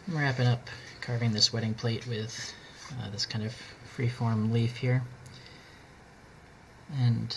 I'm wrapping up carving this wedding plate with this kind of freeform leaf here. And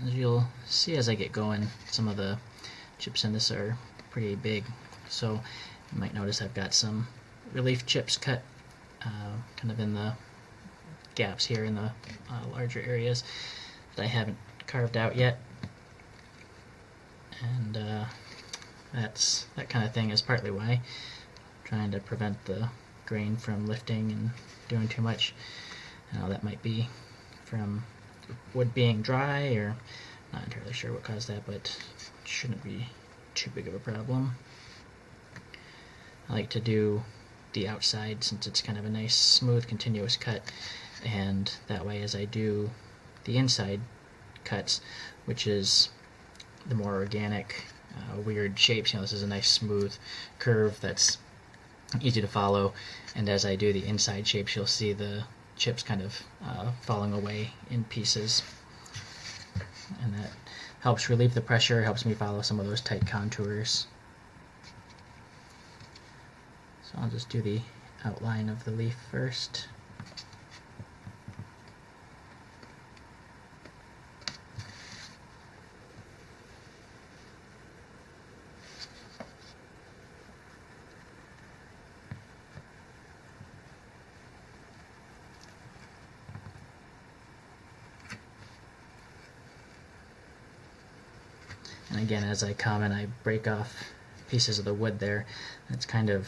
as you'll see as I get going, some of the chips in this are pretty big. So you might notice I've got some relief chips cut kind of in the gaps here in the larger areas that I haven't carved out yet. And that kind of thing is partly why I'm trying to prevent the grain from lifting and doing too much. That might be from wood being dry, or not entirely sure what caused that, but it shouldn't be too big of a problem. I like to do the outside since it's kind of a nice smooth continuous cut, and that way as I do the inside cuts, which is the more organic weird shapes, this is a nice smooth curve that's easy to follow, and as I do the inside shapes you'll see the chips kind of falling away in pieces, and that helps relieve the pressure, helps me follow some of those tight contours. So I'll just do the outline of the leaf first. And again, as I come and I break off pieces of the wood there, that's kind of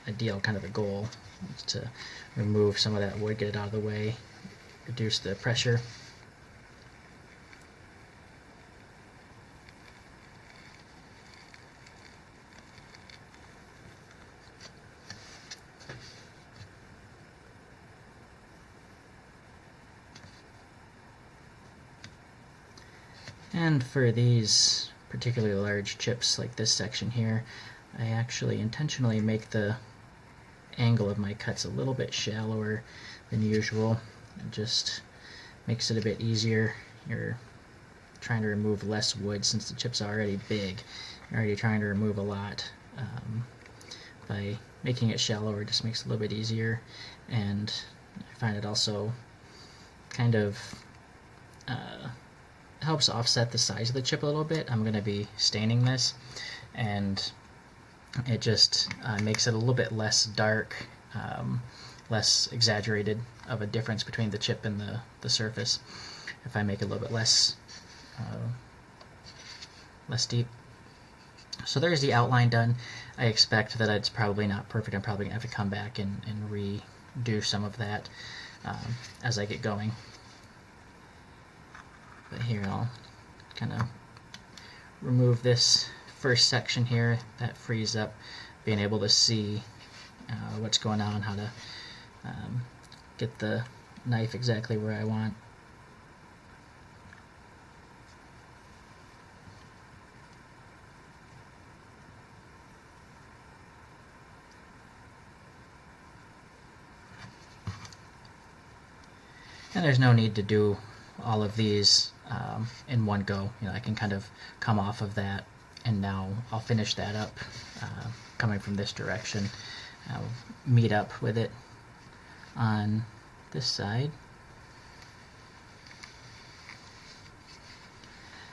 ideal, kind of the goal, is to remove some of that wood, get it out of the way, reduce the pressure. And for these particularly large chips like this section here, I actually intentionally make the angle of my cuts a little bit shallower than usual. It just makes it a bit easier. You're trying to remove less wood since the chips are already big. You're already trying to remove a lot. By making it shallower, it just makes it a little bit easier, and I find it also kind of helps offset the size of the chip a little bit. I'm going to be staining this, and it just makes it a little bit less dark, less exaggerated of a difference between the chip and the surface if I make it a little bit less deep. So there's the outline done. I expect that it's probably not perfect. I'm probably going to have to come back and redo some of that as I get going. But here I'll kind of remove this first section here. That frees up being able to see what's going on, how to get the knife exactly where I want. And there's no need to do all of these in one go. I can kind of come off of that, and now I'll finish that up coming from this direction. I'll meet up with it on this side.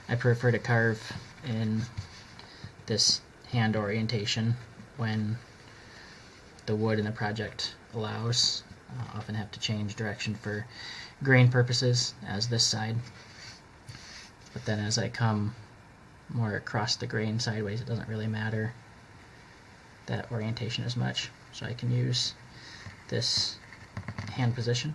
I prefer to carve in this hand orientation when the wood in the project allows. I often have to change direction for grain purposes, as this side. But then as I come more across the grain sideways, it doesn't really matter that orientation as much. So I can use this hand position.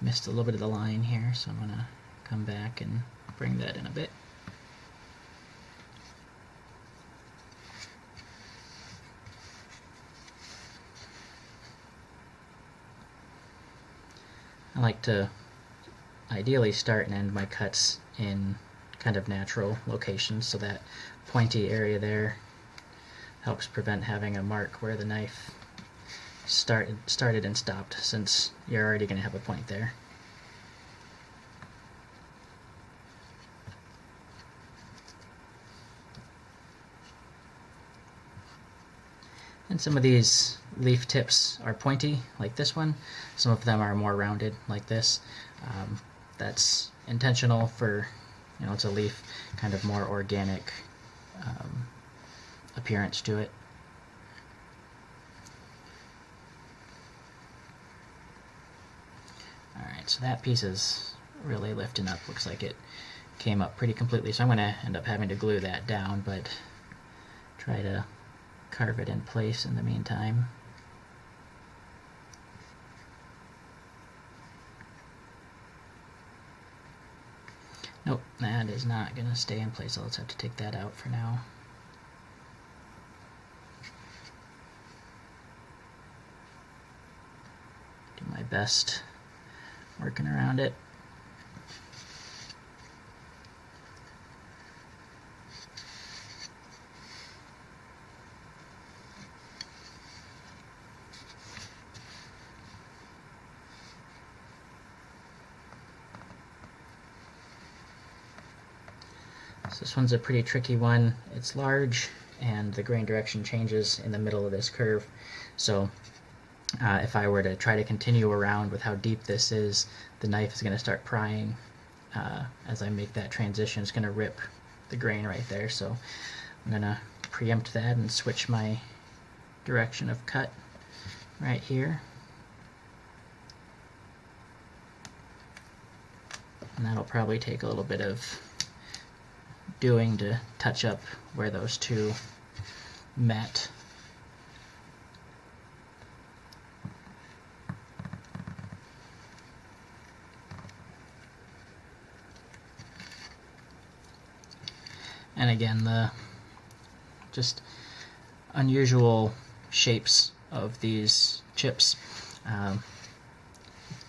Missed a little bit of the line here, so I'm going to come back and bring that in a bit. I like to ideally start and end my cuts in kind of natural locations, so that pointy area there helps prevent having a mark where the knife started and stopped, since you're already going to have a point there. And some of these leaf tips are pointy, like this one. Some of them are more rounded, like this. That's intentional for, it's a leaf, kind of more organic appearance to it. Alright, so that piece is really lifting up. Looks like it came up pretty completely, so I'm going to end up having to glue that down, but try to carve it in place in the meantime. Nope, that is not going to stay in place. I'll just have to take that out for now. Do my best working around it. So this one's a pretty tricky one. It's large and the grain direction changes in the middle of this curve. So if I were to try to continue around with how deep this is, the knife is going to start prying as I make that transition. It's going to rip the grain right there. So I'm going to preempt that and switch my direction of cut right here. And that'll probably take a little bit of doing to touch up where those two met. And again, the just unusual shapes of these chips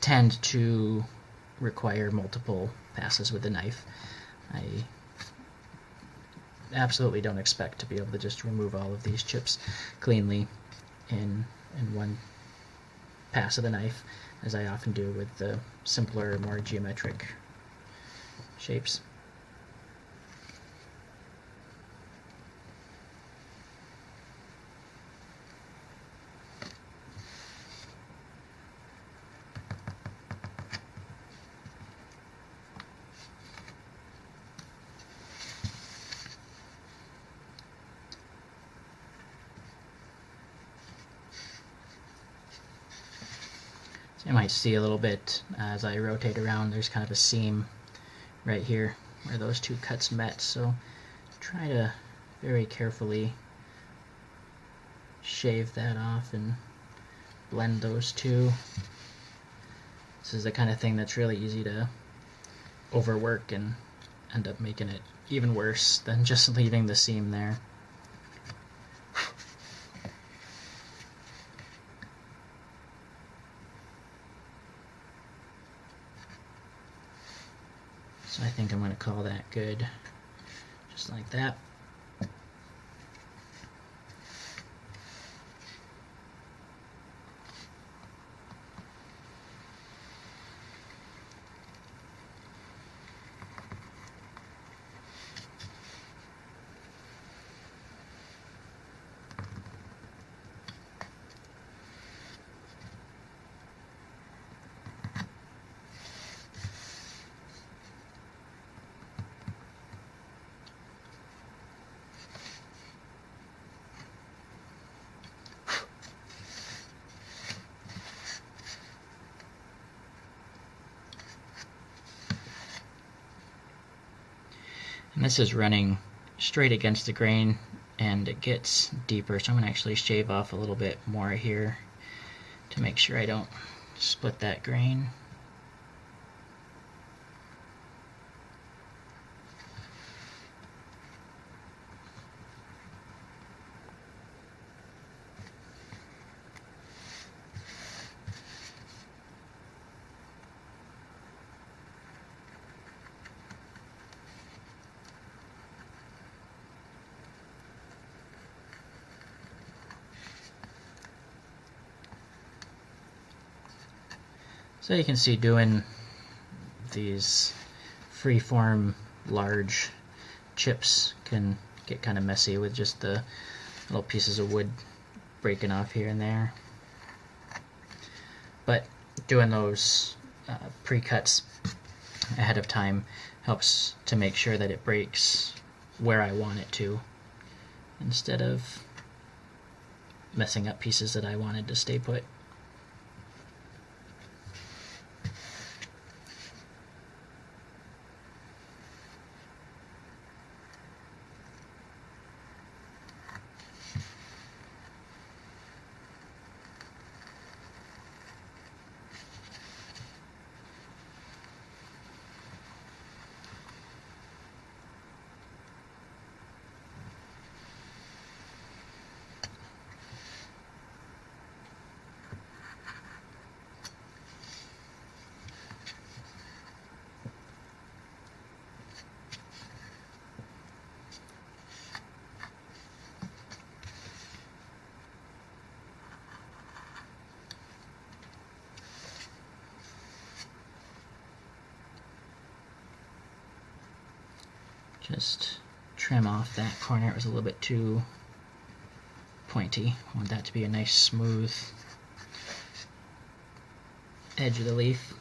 tend to require multiple passes with the knife. I absolutely don't expect to be able to just remove all of these chips cleanly in one pass of the knife, as I often do with the simpler, more geometric shapes. You might see a little bit as I rotate around, there's kind of a seam right here where those two cuts met, so try to very carefully shave that off and blend those two. This is the kind of thing that's really easy to overwork and end up making it even worse than just leaving the seam there. So I think I'm going to call that good, just like that. And this is running straight against the grain and it gets deeper, so I'm going to actually shave off a little bit more here to make sure I don't split that grain. So you can see doing these free-form large chips can get kind of messy with just the little pieces of wood breaking off here and there. But doing those pre-cuts ahead of time helps to make sure that it breaks where I want it to, instead of messing up pieces that I wanted to stay put. Just trim off that corner. It was a little bit too pointy. I want that to be a nice smooth edge of the leaf.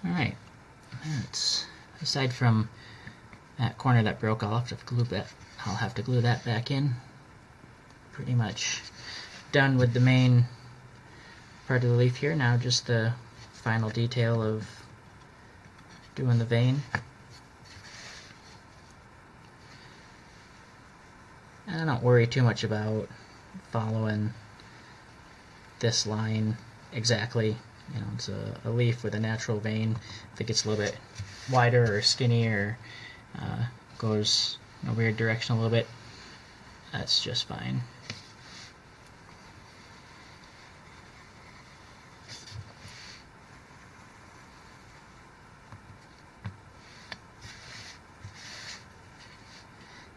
Alright, aside from that corner that broke, I'll have to glue that back in. Pretty much done with the main part of the leaf here. Now just the final detail of doing the vein. And I don't worry too much about following this line exactly. You know, it's a leaf with a natural vein. If it gets a little bit wider or skinny or goes in a weird direction a little bit, that's just fine.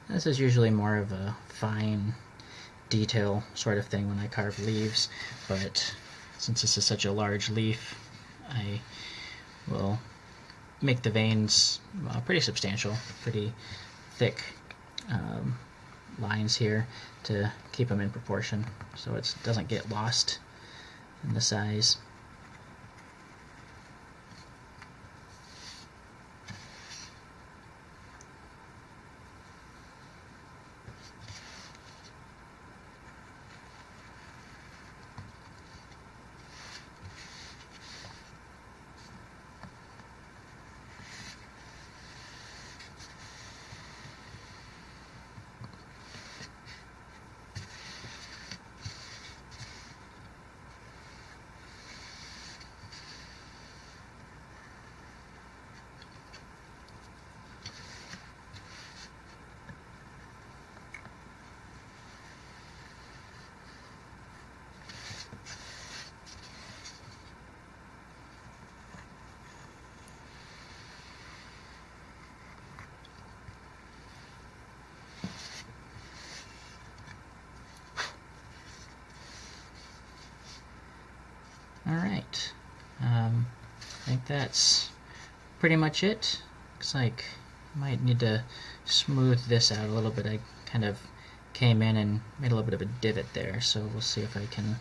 This is usually more of a fine detail sort of thing when I carve leaves, but since this is such a large leaf, I will make the veins pretty substantial, pretty thick lines here to keep them in proportion so it doesn't get lost in the size. Alright, I think that's pretty much it. Looks like I might need to smooth this out a little bit. I kind of came in and made a little bit of a divot there, so we'll see if I can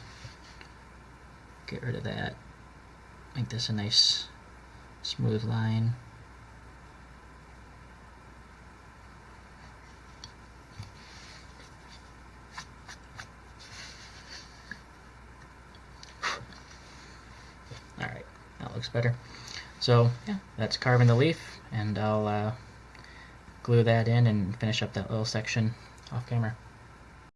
get rid of that. Make this a nice smooth line. Alright, that looks better. So yeah, that's carving the leaf, and I'll glue that in and finish up that little section off camera.